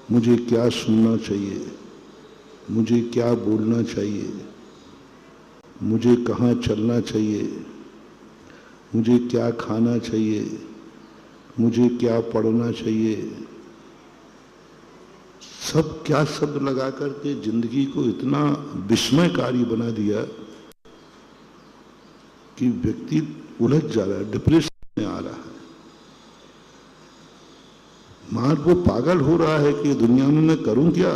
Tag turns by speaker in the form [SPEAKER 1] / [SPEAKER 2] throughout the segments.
[SPEAKER 1] मुझे क्या सुनना चाहिए, मुझे क्या बोलना चाहिए, मुझे कहाँ चलना चाहिए, मुझे क्या खाना चाहिए, मुझे क्या पढ़ना चाहिए, सब क्या शब्द लगा करके जिंदगी को इतना विस्मयकारी बना दिया कि व्यक्ति उलझ जा रहा है, डिप्रेशन में आ रहा है। मार वो पागल हो रहा है कि दुनिया में मैं करूं क्या।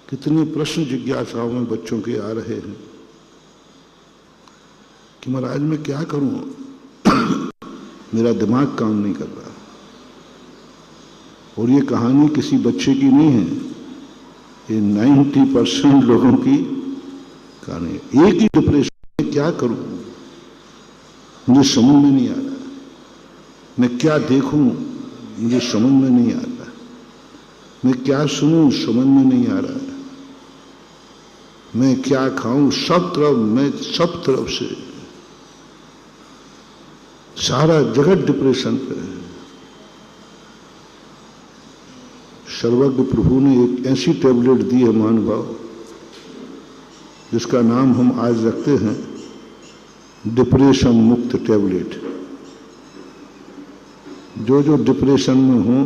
[SPEAKER 1] कितने प्रश्न जिज्ञासाओं में बच्चों के आ रहे हैं कि महाराज मैं क्या करूं, मेरा दिमाग काम नहीं कर रहा। और ये कहानी किसी बच्चे की नहीं है, ये 90% लोगों की कहानी है। एक ही डिप्रेशन में क्या करूं, मुझे समझ में नहीं आ रहा, मैं क्या देखूं मुझे समझ में नहीं आ रहा, मैं क्या सुनूं समझ में नहीं आ रहा, मैं क्या खाऊं, सब तरफ मैं सब तरफ से सारा जगत डिप्रेशन पे है। सर्वज्ञ प्रभु ने एक ऐसी टैबलेट दी है महानुभाव, जिसका नाम हम आज रखते हैं डिप्रेशन मुक्त टैबलेट। जो जो डिप्रेशन में हो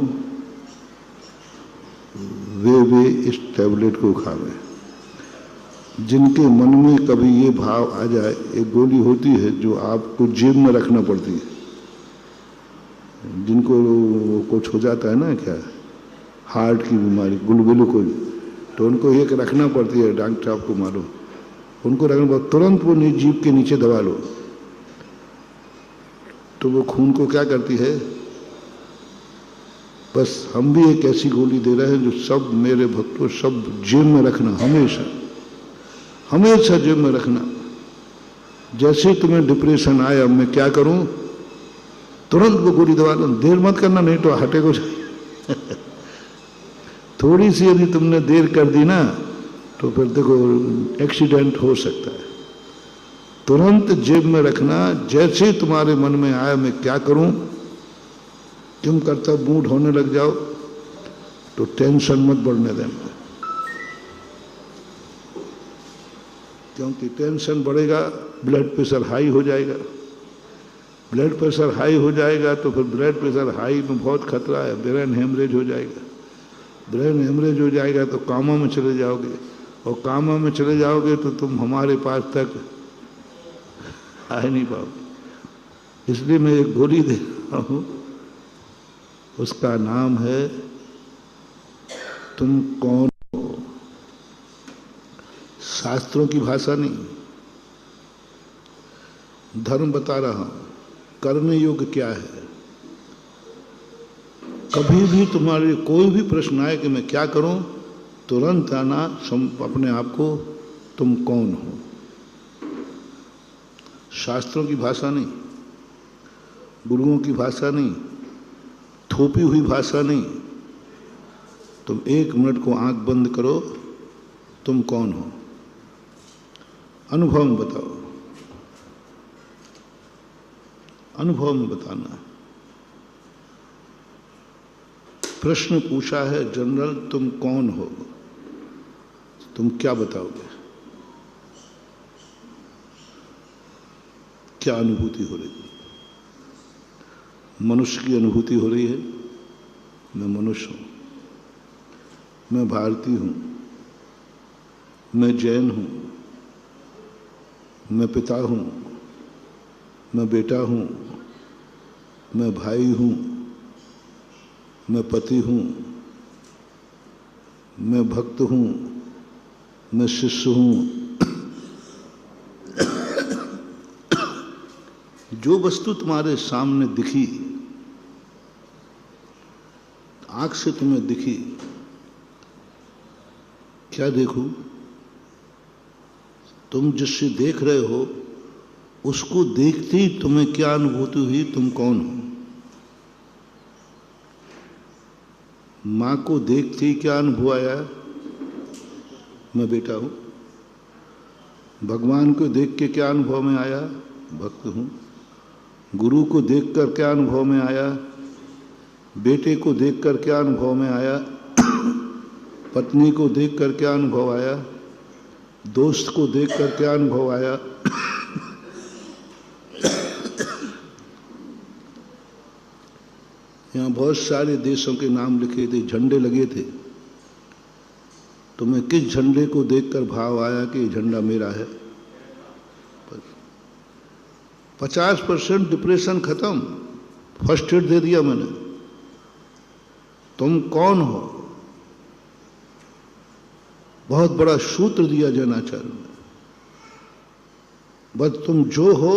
[SPEAKER 1] वे इस टैबलेट को खावें। जिनके मन में कभी ये भाव आ जाए, एक गोली होती है जो आपको जेब में रखना पड़ती है, जिनको कुछ हो जाता है ना, क्या हार्ट की बीमारी, गुलगुले को, तो उनको एक रखना पड़ती है, डॉक्टर आपको मालूम, उनको रखना पड़ता, तुरंत वो जीभ के नीचे दबा लो तो वो खून को क्या करती है। बस हम भी एक ऐसी गोली दे रहे हैं जो सब मेरे भक्तों सब जेब में रखना, हमेशा हमेशा जेब में रखना। जैसे ही तुम्हें डिप्रेशन आया, मैं क्या करूं, तुरंत वो गोली दबा लो, देर मत करना नहीं तो हटे को थोड़ी सी यदि तुमने देर कर दी ना तो फिर देखो एक्सीडेंट हो सकता है। तुरंत जेब में रखना। जैसे ही तुम्हारे मन में आया मैं क्या करूं, तुम करता मूड होने लग जाओ तो टेंशन मत बढ़ने देना, क्योंकि टेंशन बढ़ेगा ब्लड प्रेशर हाई हो जाएगा। ब्लड प्रेशर हाई हो जाएगा तो फिर ब्लड प्रेशर हाई में बहुत खतरा है, ब्रेन हेमरेज हो जाएगा। ब्रेन हेमरेज हो जाएगा तो कामा में चले जाओगे, और कामा में चले जाओगे तो तुम हमारे पास तक आ नहीं पाओगे। इसलिए मैं एक गोली दे रहा हूं, उसका नाम है तुम कौन हो। शास्त्रों की भाषा नहीं, धर्म बता रहा हूं, करने योग्य क्या है। कभी भी तुम्हारे कोई भी प्रश्न आए कि मैं क्या करूं, तुरंत आना अपने आप को, तुम कौन हो। शास्त्रों की भाषा नहीं, गुरुओं की भाषा नहीं, थोपी हुई भाषा नहीं। तुम 1 मिनट को आंख बंद करो, तुम कौन हो, अनुभव में बताओ, अनुभव में बताना। प्रश्न पूछा है जनरल, तुम कौन हो, तुम क्या बताओगे, क्या अनुभूति हो रही है। मनुष्य की अनुभूति हो रही है, मैं मनुष्य हूं, मैं भारतीय हूं, मैं जैन हूं, मैं पिता हूं, मैं बेटा हूं, मैं भाई हूं, मैं पति हूं, मैं भक्त हूं, मैं शिष्य हूं। जो वस्तु तुम्हारे सामने दिखी, आंख से तुम्हें दिखी, क्या देखूं, तुम जिससे देख रहे हो उसको देखते ही तुम्हें क्या अनुभूति हुई, तुम कौन हो। मां को देखते ही क्या अनुभव आया, मैं बेटा हूं। भगवान को देख के क्या अनुभव में आया, भक्त हूं। गुरु को देखकर क्या अनुभव में आया, बेटे को देखकर क्या अनुभव में आया, पत्नी को देखकर क्या अनुभव आया, दोस्त को देखकर क्या अनुभव आया, यहाँ बहुत सारे देशों के नाम लिखे थे, झंडे लगे थे। तुम्हें किस झंडे को देखकर भाव आया कि झंडा मेरा है? 50% डिप्रेशन खत्म, फर्स्ट एड दे दिया मैंने। तुम कौन हो, बहुत बड़ा सूत्र दिया जैनाचार्य ने। बस तुम जो हो,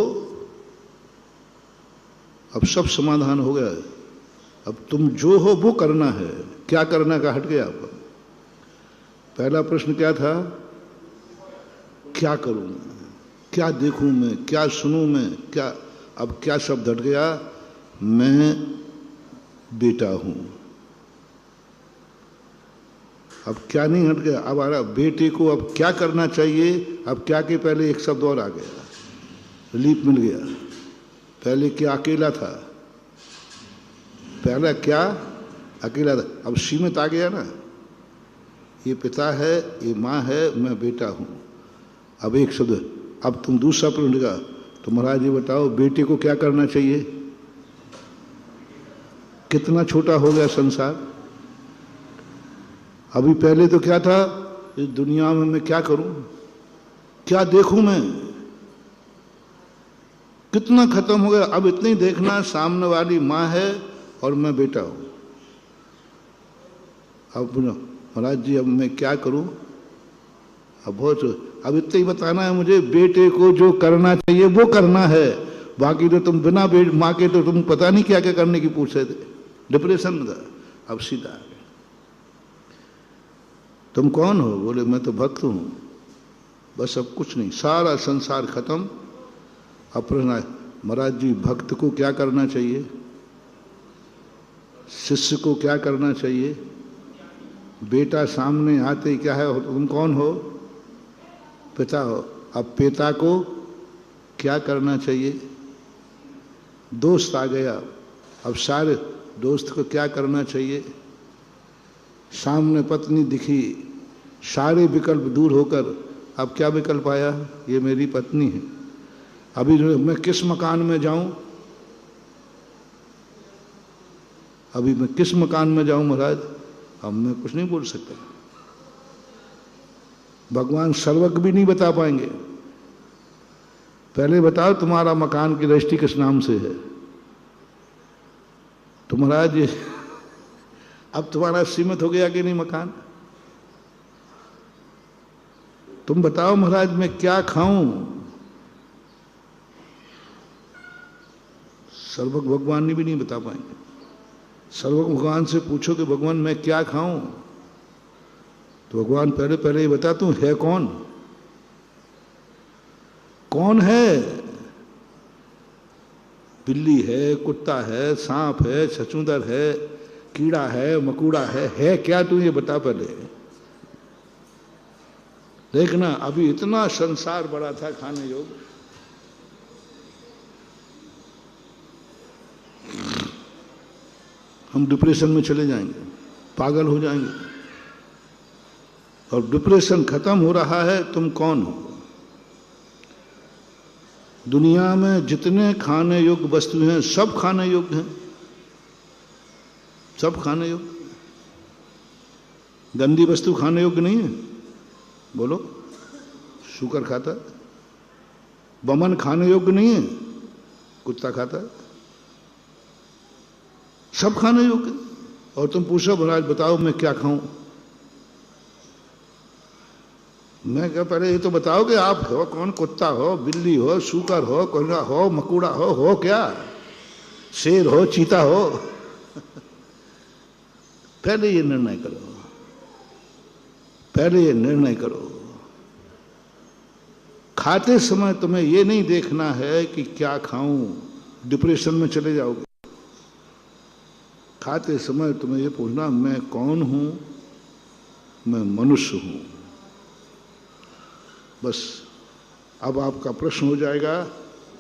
[SPEAKER 1] अब सब समाधान हो गया है। अब तुम जो हो वो करना है, क्या करना का हट गया। आपका पहला प्रश्न क्या था, क्या करूं मैं, क्या देखूं मैं, क्या सुनूं मैं, क्या। अब क्या शब्द हट गया, मैं बेटा हूं। अब क्या नहीं हट गया, अब आ रहा बेटे को अब क्या करना चाहिए। अब क्या के पहले एक शब्द और आ गया, रिलीफ मिल गया। पहले क्या अकेला था, पहला क्या अकेला था, अब सीमित आ गया ना। ये पिता है, ये माँ है, मैं बेटा हूं। अब एक शब्द, अब तुम दूसरा प्रश्न का, तो महाराज जी बताओ बेटे को क्या करना चाहिए। कितना छोटा हो गया संसार। अभी पहले तो क्या था, इस दुनिया में मैं क्या करूं, क्या देखूं मैं, कितना खत्म हो गया। अब इतना ही देखना, सामने वाली माँ है और मैं बेटा हूं। अब महाराज जी अब मैं क्या करूं, अब अब इतना ही बताना है मुझे, बेटे को जो करना चाहिए वो करना है। बाकी तो तुम बिना माँ के तो तुम पता नहीं क्या क्या करने की पूछ रहे थे, डिप्रेशन में था। अब सीधा आ गया, तुम कौन हो, बोले मैं तो भक्त हूं। बस अब कुछ नहीं, सारा संसार खत्म। अब प्रश्न, महाराज जी भक्त को क्या करना चाहिए, शिष्य को क्या करना चाहिए। बेटा सामने आते ही क्या है, तुम कौन हो, पिता हो। अब पिता को क्या करना चाहिए। दोस्त आ गया, अब सारे दोस्त को क्या करना चाहिए। सामने पत्नी दिखी, सारे विकल्प दूर होकर अब क्या विकल्प आया, ये मेरी पत्नी है। अभी जो मैं किस मकान में जाऊं, अभी मैं किस मकान में जाऊं महाराज, अब मैं कुछ नहीं बोल सकता। भगवान सर्वज्ञ भी नहीं बता पाएंगे। पहले बताओ तुम्हारा मकान की रजिस्ट्री किस नाम से है। तो महाराज अब तुम्हारा सीमित हो गया कि नहीं मकान। तुम बताओ महाराज मैं क्या खाऊं। सर्वज्ञ भगवान ने भी नहीं बता पाएंगे। सर्वज्ञ भगवान से पूछो कि भगवान मैं क्या खाऊं, तो भगवान पहले पहले ये बता तू है कौन, कौन है। बिल्ली है, कुत्ता है, सांप है, छछूंदर है, कीड़ा है, मकोड़ा है क्या तू, ये बता पहले। देखना अभी इतना संसार बड़ा था खाने योग, हम डिप्रेशन में चले जाएंगे, पागल हो जाएंगे। और डिप्रेशन खत्म हो रहा है, तुम कौन हो। दुनिया में जितने खाने योग्य वस्तु हैं सब खाने योग्य हैं, सब खाने योग्य। गंदी वस्तु खाने योग्य नहीं है, बोलो। शुकर खाता है, बमन खाने योग्य नहीं है, कुत्ता खाता है, सब खाने योग्य। और तुम पूछो महाराज बताओ मैं क्या खाऊं, मैं क्या, पहले ये तो बताओ कि आप हो कौन, कुत्ता हो, बिल्ली हो, सूकर हो, कोयला हो, मकोड़ा हो क्या, शेर हो, चीता हो। पहले ये निर्णय करो, पहले ये निर्णय करो। खाते समय तुम्हें ये नहीं देखना है कि क्या खाऊं, डिप्रेशन में चले जाओगे। खाते समय तुम्हें ये पूछना मैं कौन हूं, मैं मनुष्य हूं। बस अब आपका प्रश्न हो जाएगा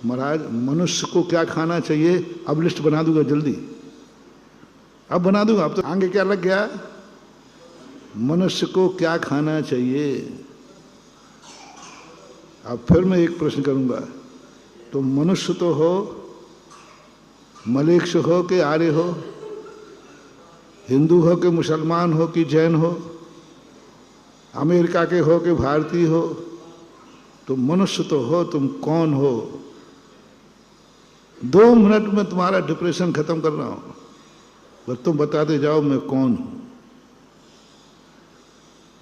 [SPEAKER 1] महाराज मनुष्य को क्या खाना चाहिए। अब लिस्ट बना दूंगा जल्दी, अब बना दूंगा। अब तो आगे क्या लग गया, मनुष्य को क्या खाना चाहिए। अब फिर मैं एक प्रश्न करूंगा, तो मनुष्य तो हो, मलेच्छ हो कि आर्य हो, हिंदू हो कि मुसलमान हो कि जैन हो, अमेरिका के हो कि भारतीय हो, तो मनुष्य तो हो, तुम कौन हो। 2 मिनट में तुम्हारा डिप्रेशन खत्म कर रहा हूं, बस तुम बताते जाओ मैं कौन हूं।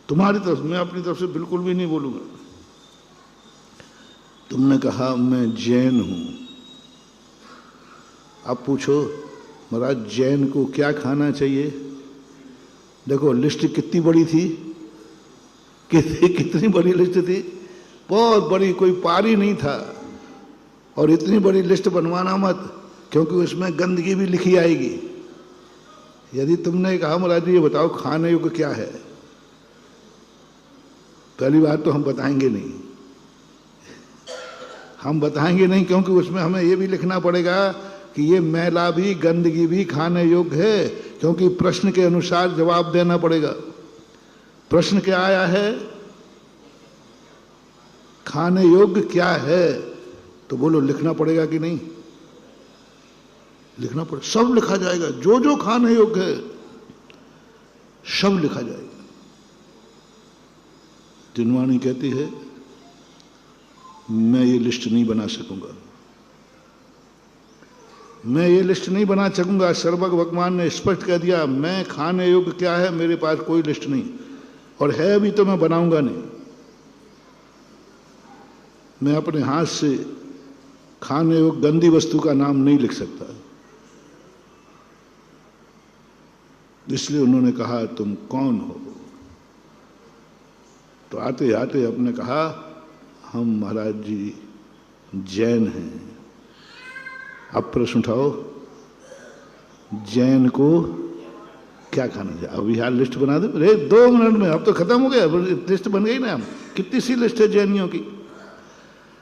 [SPEAKER 1] तुम्हारी तरफ, मैं अपनी तरफ से बिल्कुल भी नहीं बोलूंगा। तुमने कहा मैं जैन हूं। अब पूछो महाराज जैन को क्या खाना चाहिए। देखो लिस्ट कितनी बड़ी थी, कितनी बड़ी लिस्ट थी, बहुत बड़ी, कोई पार ही नहीं था। और इतनी बड़ी लिस्ट बनवाना मत, क्योंकि उसमें गंदगी भी लिखी आएगी। यदि तुमने कहा महाराज जी ये बताओ खाने योग्य क्या है, पहली बात तो हम बताएंगे नहीं, हम बताएंगे नहीं, क्योंकि उसमें हमें ये भी लिखना पड़ेगा कि ये मैला भी गंदगी भी खाने योग्य है, क्योंकि प्रश्न के अनुसार जवाब देना पड़ेगा। प्रश्न क्या आया है, खाने योग्य क्या है, तो बोलो लिखना पड़ेगा कि नहीं। लिखना पड़ेगा, सब लिखा जाएगा, जो जो खाने योग्य है सब लिखा जाएगा। जिनवाणी कहती है मैं ये लिस्ट नहीं बना सकूंगा, मैं ये लिस्ट नहीं बना सकूंगा। सर्वज्ञ भगवान ने स्पष्ट कह दिया मैं खाने योग्य क्या है, मेरे पास कोई लिस्ट नहीं, और है भी तो मैं बनाऊंगा नहीं। मैं अपने हाथ से खाने योग्य गंदी वस्तु का नाम नहीं लिख सकता। इसलिए उन्होंने कहा तुम कौन हो। तो आते आते अपने कहा हम महाराज जी जैन हैं। अब प्रश्न उठाओ, जैन को क्या खाना चाहिए। अब यहाँ लिस्ट बना दे, अरे 2 मिनट में, अब तो खत्म हो गया, लिस्ट बन गई ना। कितनी सी लिस्ट है जैनियों की।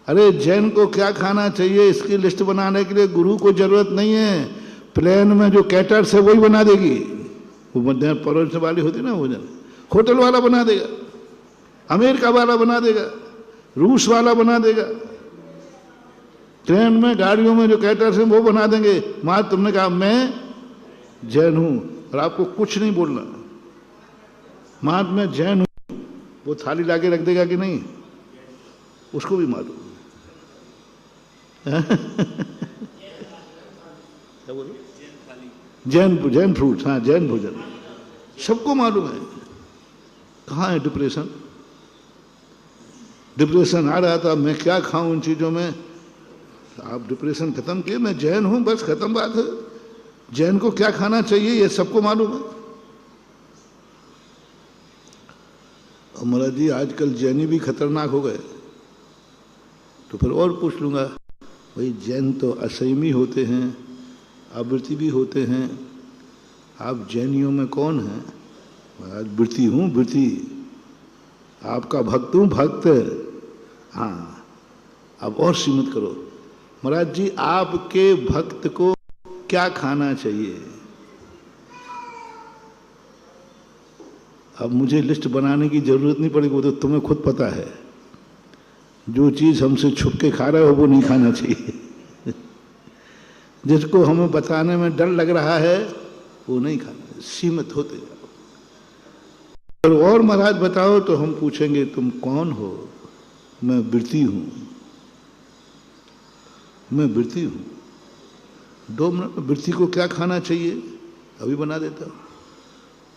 [SPEAKER 1] अरे जैन को क्या खाना चाहिए, इसकी लिस्ट बनाने के लिए गुरु को जरूरत नहीं है। प्लेन में जो कैटर्स है वही बना देगी, वो मध्य परोसने वाली होती ना, वो होटल वाला बना देगा, अमेरिका वाला बना देगा, रूस वाला बना देगा। ट्रेन में गाड़ियों में जो कैटर्स हैं वो बना देंगे। मां तुमने कहा मैं जैन हूं, और आपको कुछ नहीं बोलना, मां मैं जैन हूं, वो थाली लाके रख देगा कि नहीं, उसको भी मालूम। क्या बोलो, जैन फ्रूट, हाँ जैन भोजन, सबको मालूम है। कहाँ है डिप्रेशन। डिप्रेशन आ रहा था, मैं क्या खाऊं उन चीजों में। आप डिप्रेशन खत्म किए, मैं जैन हूं, बस खत्म बात है। जैन को क्या खाना चाहिए ये सबको मालूम है। और महाराज जी आजकल जैनी भी खतरनाक हो गए, तो फिर और पूछ लूंगा, भाई जैन तो असंयमी होते हैं, आवृत्ति भी होते हैं, आप जैनियों में कौन हैं। महाराज वृत्ति हूं, वृत्ति, आपका भक्त हूं, भक्त। हाँ अब और सीमित करो, महाराज जी आपके भक्त को क्या खाना चाहिए। अब मुझे लिस्ट बनाने की जरूरत नहीं पड़ेगी, वो तो तुम्हें खुद पता है। जो चीज हमसे छुप के खा रहे हो वो नहीं खाना चाहिए। जिसको हमें बताने में डर लग रहा है वो नहीं खाना, सीमित होते जाओ। और महाराज बताओ तो हम पूछेंगे तुम कौन हो। मैं वृत्ति हूं, मैं वृत्ति हूं। 2 मिनट में वृत्ति को क्या खाना चाहिए अभी बना देता हूं।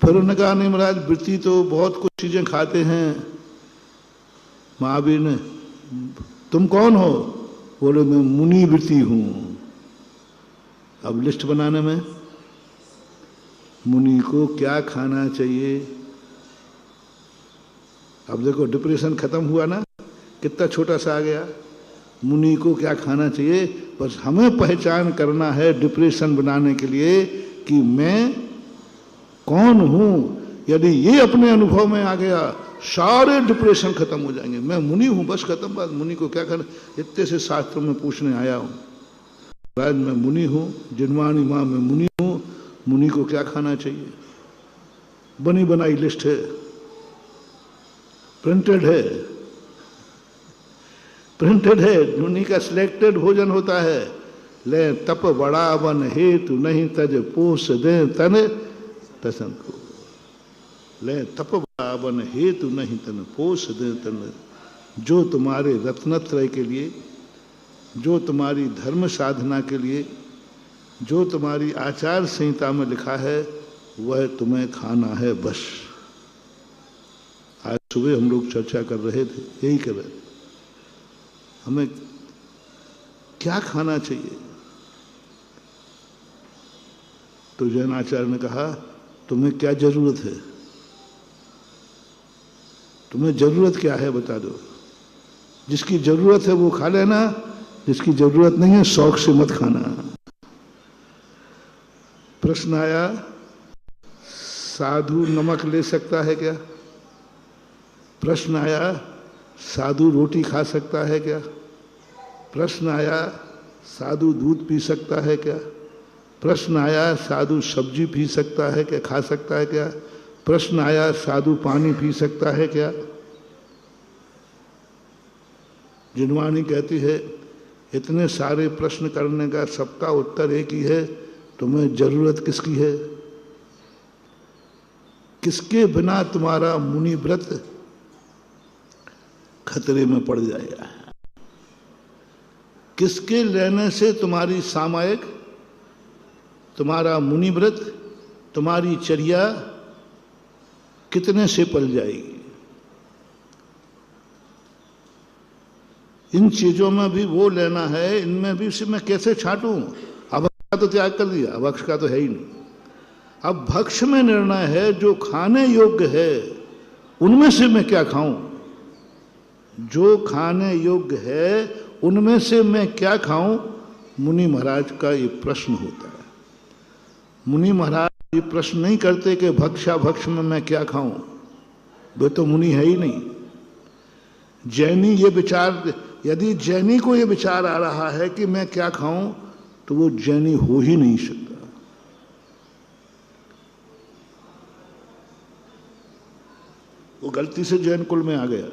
[SPEAKER 1] फिर उन्होंने कहा नहीं महाराज वृत्ति तो बहुत कुछ चीजें खाते हैं। महावीर ने, तुम कौन हो। बोले मैं मुनि वृत्ति हूं। अब लिस्ट बनाने में मुनि को क्या खाना चाहिए। अब देखो डिप्रेशन खत्म हुआ ना, कितना छोटा सा आ गया। मुनि को क्या खाना चाहिए, बस हमें पहचान करना है डिप्रेशन बनाने के लिए कि मैं कौन हूं। यदि ये अपने अनुभव में आ गया सारे डिप्रेशन खत्म हो जाएंगे। मैं मुनि हूं, बस खत्म बात। मुनि को क्या करना, इतने से शास्त्रों में पूछने आया हूं। राज मैं मुनि हूं, जिनवाणी मां मैं मुनि हूं, मुनि को क्या खाना चाहिए? बनी बनाई लिस्ट है, प्रिंटेड है, प्रिंटेड है। मुनि का सिलेक्टेड भोजन होता है। ले तप बड़ा वन हेतु नहीं तज पोष दे तन तसन को। ले तप बड़ा वन हेतु नहीं तन पोष दे तन। जो तुम्हारे रत्नत्रय के लिए, जो तुम्हारी धर्म साधना के लिए, जो तुम्हारी आचार संहिता में लिखा है, वह तुम्हें खाना है बस। आज सुबह हम लोग चर्चा कर रहे थे, यही कर रहे थे, हमें क्या खाना चाहिए। तो जैन आचार्य ने कहा, तुम्हें क्या जरूरत है? तुम्हें जरूरत क्या है बता दो। जिसकी जरूरत है वो खा लेना, जिसकी जरूरत नहीं है शौक से मत खाना। प्रश्न आया, साधु नमक ले सकता है क्या? प्रश्न आया, साधु रोटी खा सकता है क्या? प्रश्न आया, साधु दूध पी सकता है क्या? प्रश्न आया, साधु सब्जी पी सकता है क्या, खा सकता है क्या? प्रश्न आया, साधु पानी पी सकता है क्या? जिनवाणी कहती है, इतने सारे प्रश्न करने का सबका उत्तर एक ही है, तुम्हें जरूरत किसकी है? किसके बिना तुम्हारा मुनि व्रत खतरे में पड़ जाएगा? किसके लेने से तुम्हारी सामायिक, तुम्हारा मुनि व्रत, तुम्हारी चर्या कितने से पल जाएगी? इन चीजों में भी वो लेना है, इनमें भी से मैं कैसे छांटूं? अभक्ष का तो त्याग कर दिया, अभक्ष का तो है ही नहीं। अब भक्ष में निर्णय है, जो खाने योग्य है उनमें से मैं क्या खाऊं? जो खाने योग्य है उनमें से मैं क्या खाऊं? मुनि महाराज का ये प्रश्न होता है। मुनि महाराज ये प्रश्न नहीं करते कि भक्षा भक्ष में मैं क्या खाऊं, वे तो मुनि है ही नहीं। जैनी ये विचार, यदि जैनी को ये विचार आ रहा है कि मैं क्या खाऊं, तो वो जैनी हो ही नहीं सकता। वो गलती से जैन कुल में आ गया,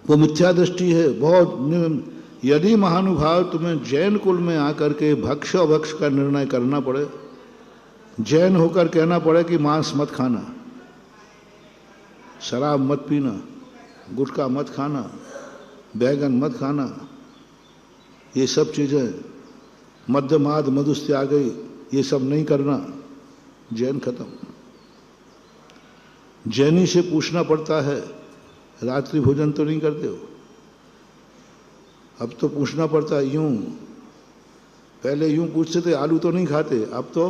[SPEAKER 1] वो मिथ्या दृष्टि है बहुत। यदि महानुभाव तुम्हें जैन कुल में आकर के भक्ष अभक्ष का निर्णय करना पड़े, जैन होकर कहना पड़े कि मांस मत खाना, शराब मत पीना, गुटखा मत खाना, बैगन मत खाना, ये सब चीजें, मध्यमाद मधुस्थ आ गई, ये सब नहीं करना, जैन खत्म। जैनी से पूछना पड़ता है, रात्रि भोजन तो नहीं करते हो? अब तो पूछना पड़ता है यूं, पहले यूं पूछते थे आलू तो नहीं खाते, अब तो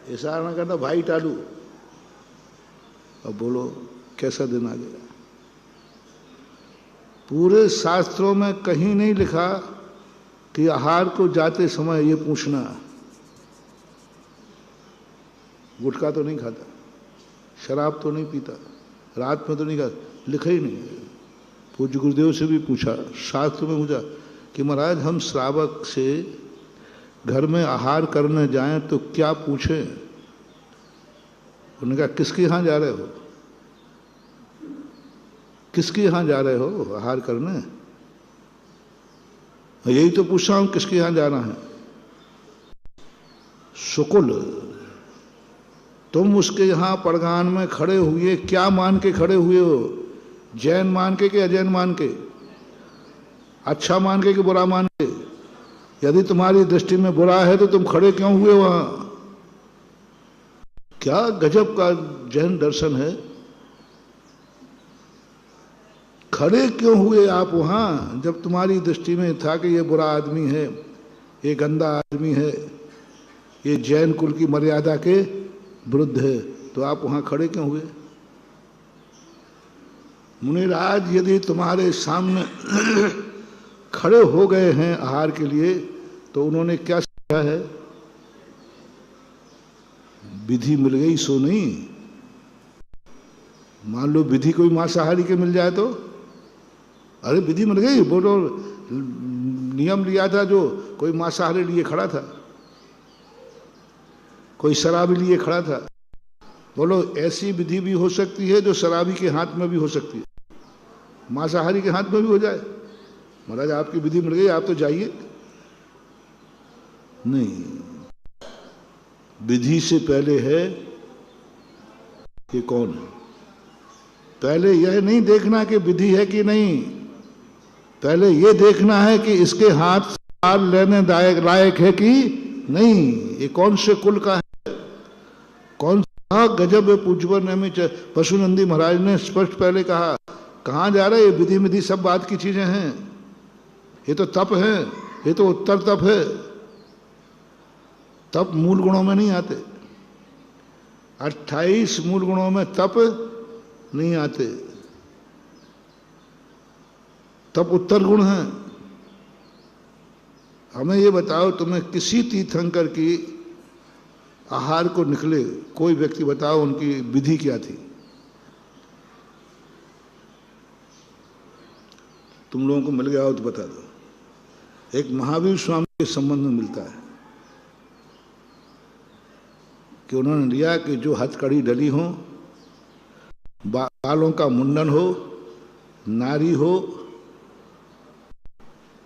[SPEAKER 1] इशारा ना करना भाई आलू। अब बोलो कैसा दिन आ गया। पूरे शास्त्रों में कहीं नहीं लिखा कि आहार को जाते समय ये पूछना, गुटखा तो नहीं खाता, शराब तो नहीं पीता, रात में तो नहीं खाता, लिखा ही नहीं। पूज्य गुरुदेव से भी पूछा, शास्त्र में पूछा कि महाराज हम श्रावक से घर में आहार करने जाएं तो क्या पूछें? उन्होंने कहा किसके यहाँ जा रहे हो? किसके यहाँ जा रहे हो आहार करने? यही तो पूछ रहा हूं, किसके यहाँ जाना है? शुकुल, तुम उसके यहाँ पड़गान में खड़े हुए, क्या मान के खड़े हुए हो? जैन मान के कि अजैन मान के? अच्छा मान के कि बुरा मान के? यदि तुम्हारी दृष्टि में बुरा है तो तुम खड़े क्यों हुए वहां? क्या गजब का जैन दर्शन है। खड़े क्यों हुए आप वहां, जब तुम्हारी दृष्टि में था कि ये बुरा आदमी है, ये गंदा आदमी है, ये जैन कुल की मर्यादा के विरुद्ध है, तो आप वहां खड़े क्यों हुए? मुनिराज यदि तुम्हारे सामने खड़े हो गए हैं आहार के लिए, तो उन्होंने क्या सीखा है? विधि मिल गई सो नहीं। मान लो विधि कोई मांसाहारी के मिल जाए तो, अरे विधि मिल गई, वो तो नियम लिया था जो कोई मांसाहारी लिए खड़ा था, कोई शराबी लिए खड़ा था। बोलो ऐसी विधि भी हो सकती है जो शराबी के हाथ में भी हो सकती है, मांसाहारी के हाथ में भी हो जाए। महाराज आपकी विधि मिल गई, आप तो जाइए। नहीं, विधि से पहले है कि कौन है। पहले यह नहीं देखना कि विधि है कि नहीं, पहले यह देखना है कि इसके हाथ हार लेने लायक है कि नहीं, ये कौन से कुल का है, कौन सा गजब है। पूज्यवर में पशुनंदी महाराज ने स्पष्ट पहले कहा, कहां जा रहे, ये विधि विधि सब बात की चीजें हैं, ये तो तप है, ये तो उत्तर तप है। तप मूल गुणों में नहीं आते, 28 मूल गुणों में तप नहीं आते, तप उत्तर गुण है। हमें ये बताओ, तुम्हें किसी तीर्थंकर की आहार को निकले कोई व्यक्ति बताओ, उनकी विधि क्या थी। तुम लोगों को मिल गया हो तो बता दो। एक महावीर स्वामी के संबंध में मिलता है कि उन्होंने लिया कि जो हथकड़ी डली हो, बालों का मुंडन हो, नारी हो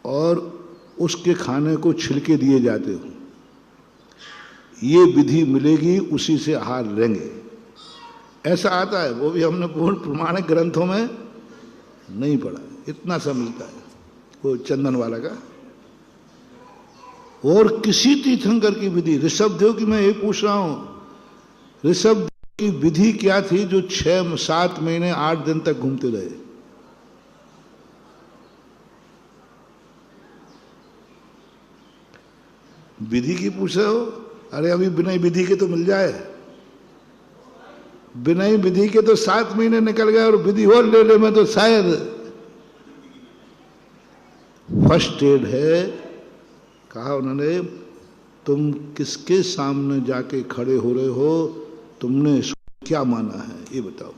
[SPEAKER 1] और उसके खाने को छिलके दिए जाते हो, ये विधि मिलेगी, उसी से आहार लेंगे। ऐसा आता है, वो भी हमने पूर्ण प्रमाणिक ग्रंथों में नहीं पढ़ा, इतना सा मिलता है वो चंदन वाला का। और किसी तीर्थंकर की विधि, ऋषभदेव की मैं ये पूछ रहा हूं, ऋषभदेव की विधि क्या थी जो 6-7 महीने 8 दिन तक घूमते रहे। विधि की पूछ रहे हो, अरे अभी बिना विधि के तो मिल जाए, बिना विधि के तो 7 महीने निकल गए और विधि और ले में तो शायद फर्स्ट एड है। कहा उन्होंने, तुम किसके सामने जाके खड़े हो रहे हो, तुमने इसको क्या माना है ये बताओ।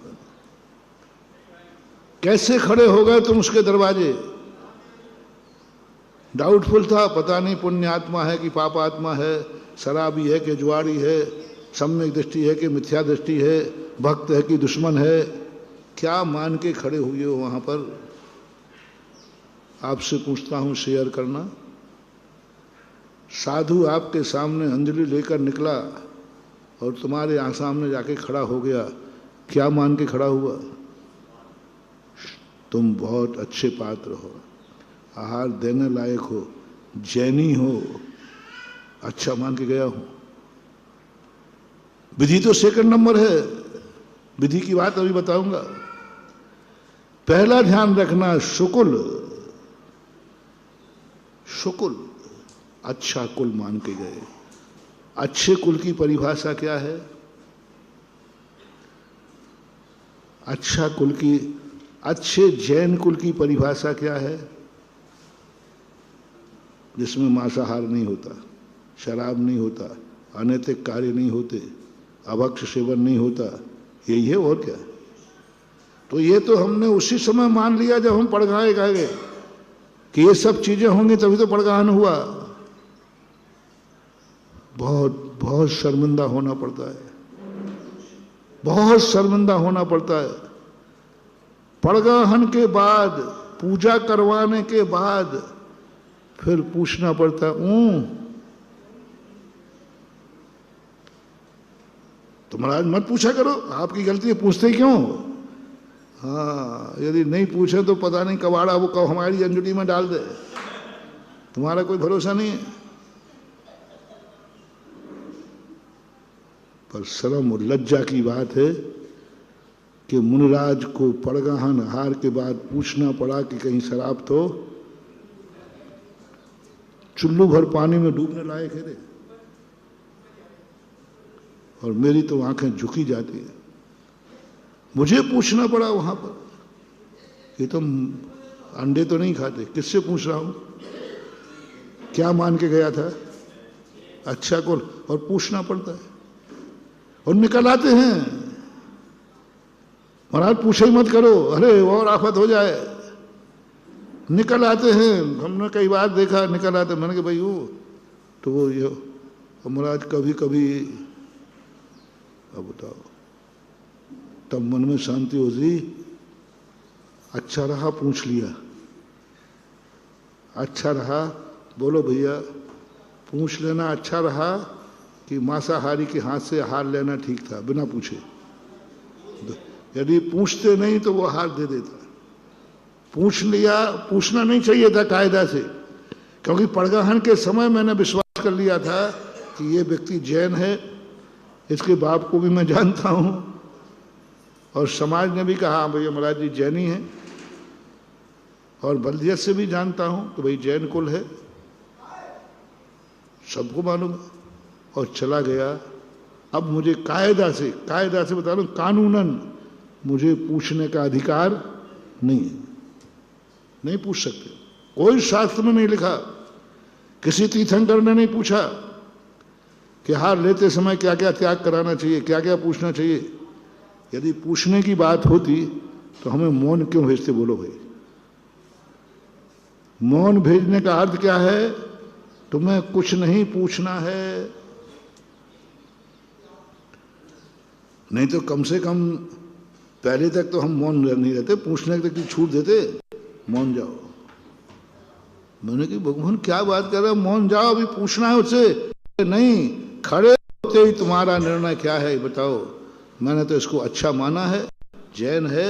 [SPEAKER 1] कैसे खड़े हो गए तुम उसके दरवाजे। डाउटफुल था, पता नहीं पुण्य आत्मा है कि पाप आत्मा है, शराबी है कि जुआरी है, सम्यक दृष्टि है कि मिथ्या दृष्टि है, भक्त है कि दुश्मन है, क्या मान के खड़े हुए हो वहां पर। आपसे पूछता हूं, शेयर करना। साधु आपके सामने अंजलि लेकर निकला और तुम्हारे सामने जाके खड़ा हो गया, क्या मान के खड़ा हुआ। तुम बहुत अच्छे पात्र हो, आहार देने लायक हो, जैनी हो, अच्छा मान के गया हूं। विधि तो सेकंड नंबर है, विधि की बात अभी बताऊंगा। पहला ध्यान रखना, शुकुल, शुकुल अच्छा कुल मान के गए। अच्छे कुल की परिभाषा क्या है। अच्छा कुल की, अच्छे जैन कुल की परिभाषा क्या है, जिसमें मांसाहार नहीं होता, शराब नहीं होता, अनैतिक कार्य नहीं होते, अभक्ष सेवन नहीं होता, यही है और क्या। तो ये तो हमने उसी समय मान लिया जब हम पड़गाए गए कि ये सब चीजें होंगी, तभी तो पड़गाहन हुआ। बहुत बहुत शर्मिंदा होना पड़ता है, बहुत शर्मिंदा होना पड़ता है। पड़गाहन के बाद, पूजा करवाने के बाद फिर पूछना पड़ता तो महाराज मत पूछा करो, आपकी गलती है, पूछते क्यों। हाँ, यदि नहीं पूछे तो पता नहीं कबाड़ा वो कब हमारी अंजुटी में डाल दे, तुम्हारा कोई भरोसा नहीं है। पर शर्म और लज्जा की बात है कि मुनिराज को पड़गाहन हार के बाद पूछना पड़ा कि कहीं शराब तो चुल्लू भर पानी में डूबने लायक है रे। और मेरी तो आंखें झुकी जाती है, मुझे पूछना पड़ा वहां पर कि तुम अंडे तो नहीं खाते। किससे पूछ रहा हूं, क्या मान के गया था, अच्छा को, और पूछना पड़ता है। और निकल आते हैं, महाराज पूछे ही मत करो, अरे और आफत हो जाए। निकल आते हैं, हमने कई बार देखा निकल आते, मैंने कहा भाई वो तो वो ये महाराज कभी कभी, अब बताओ, तब मन में शांति होती, अच्छा रहा पूछ लिया, अच्छा रहा, बोलो भैया पूछ लेना अच्छा रहा कि मांसाहारी के हाथ से आहार लेना ठीक था बिना पूछे। यदि पूछते नहीं तो वो आहार दे देता। पूछ लिया, पूछना नहीं चाहिए था कायदा से, क्योंकि परगहन के समय मैंने विश्वास कर लिया था कि ये व्यक्ति जैन है, इसके बाप को भी मैं जानता हूं, और समाज ने भी कहा हाँ भैया महाराज जी जैनी है, और बल्दियत से भी जानता हूं कि भाई जैन कुल है, सबको मालूम, और चला गया। अब मुझे कायदा से बता रहा हूं, कानूनन मुझे पूछने का अधिकार नहीं है, नहीं पूछ सकते। कोई शास्त्र में नहीं लिखा, किसी तीर्थंकर ने नहीं पूछा कि हार लेते समय क्या क्या त्याग कराना चाहिए, क्या क्या पूछना चाहिए। यदि पूछने की बात होती तो हमें मौन क्यों भेजते, बोलो भाई। मौन भेजने का अर्थ क्या है? तुम्हें कुछ नहीं पूछना है, नहीं तो कम से कम पहले तक तो हम मौन नहीं रहते, पूछने तक की छूट देते, मौन जाओ। मैंने कहा भगवान क्या बात कर रहे हो, मौन जाओ, अभी पूछना है उससे। नहीं, खड़े होते ही तुम्हारा निर्णय क्या है बताओ। मैंने तो इसको अच्छा माना है, जैन है,